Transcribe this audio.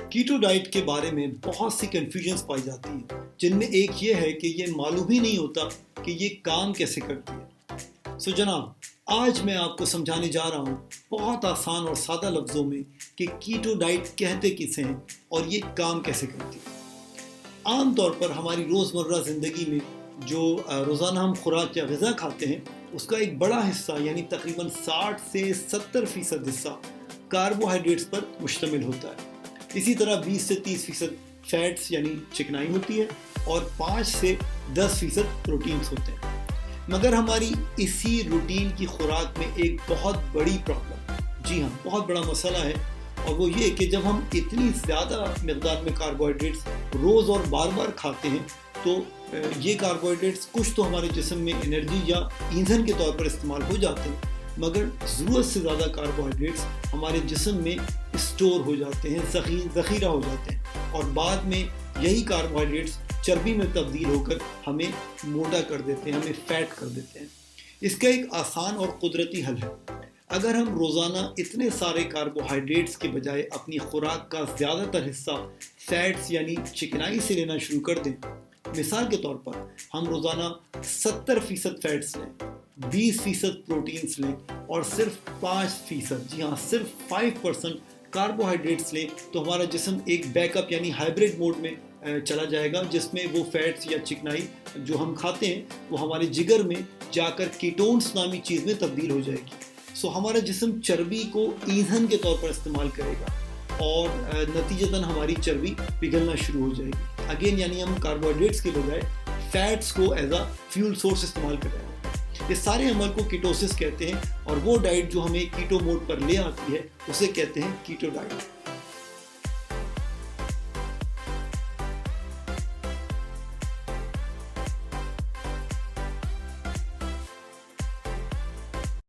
کیٹو diet کے بارے میں بہت سی کنفیوژنس پائی جاتی ہیں، جن میں ایک یہ ہے کہ یہ معلوم ہی نہیں ہوتا کہ یہ کام کیسے کرتی ہے۔ سو جناب، آج میں آپ کو سمجھانے جا رہا ہوں بہت آسان اور سادہ لفظوں میں کہ کیٹو ڈائٹ کہتے کسے ہیں اور یہ کام کیسے کرتی ہے۔ عام طور پر ہماری روزمرہ زندگی میں جو روزانہ ہم خوراک یا غذا کھاتے ہیں، اس کا ایک بڑا حصہ یعنی تقریباً 60 سے 70% حصہ کاربوہائیڈریٹس پر مشتمل ہوتا ہے۔ اسی طرح 20 سے 30% فیٹس یعنی چکنائی ہوتی ہے اور 5 سے 10% پروٹینز ہوتے ہیں۔ مگر ہماری اسی روٹین کی خوراک میں ایک بہت بڑی پرابلم، جی ہاں بہت بڑا مسئلہ ہے، اور وہ یہ کہ جب ہم اتنی زیادہ مقدار میں کاربوہائیڈریٹس روز اور بار بار کھاتے ہیں تو یہ کاربوہائیڈریٹس کچھ تو ہمارے جسم میں انرجی یا ایندھن کے طور پر استعمال ہو جاتے ہیں، مگر ضرورت سے زیادہ کاربوہائیڈریٹس ہمارے جسم میں اسٹور ہو جاتے ہیں، ذخیرہ ہو جاتے ہیں، اور بعد میں یہی کاربوہائیڈریٹس چربی میں تبدیل ہو کر ہمیں موٹا کر دیتے ہیں، ہمیں فیٹ کر دیتے ہیں۔ اس کا ایک آسان اور قدرتی حل ہے۔ اگر ہم روزانہ اتنے سارے کاربوہائیڈریٹس کے بجائے اپنی خوراک کا زیادہ تر حصہ فیٹس یعنی چکنائی سے لینا شروع کر دیں، مثال کے طور پر ہم روزانہ 70% فیٹس لیں، 20% پروٹینز لیں اور صرف 5%، جی ہاں صرف 5% کاربوہائیڈریٹس لیں، تو ہمارا جسم ایک بیک اپ یعنی ہائبرڈ موڈ میں چلا جائے گا، جس میں وہ فیٹس یا چکنائی جو ہم کھاتے ہیں وہ ہمارے جگر میں جا کر کیٹونز نامی چیز میں تبدیل ہو جائے گی۔ سو ہمارا جسم چربی کو ایندھن کے طور پر استعمال کرے گا اور نتیجتاً ہماری چربی پگھلنا شروع ہو جائے گی۔ اگین یعنی ہم کاربوہائیڈریٹس کے بجائے فیٹس کو ایز اے فیول سورس استعمال کر رہے ہیں۔ اس سارے عمل کو کیٹوسس کہتے ہیں، اور وہ ڈائٹ جو ہمیں کیٹو موڈ پر لے آتی ہے اسے کہتے ہیں کیٹو ڈائٹ۔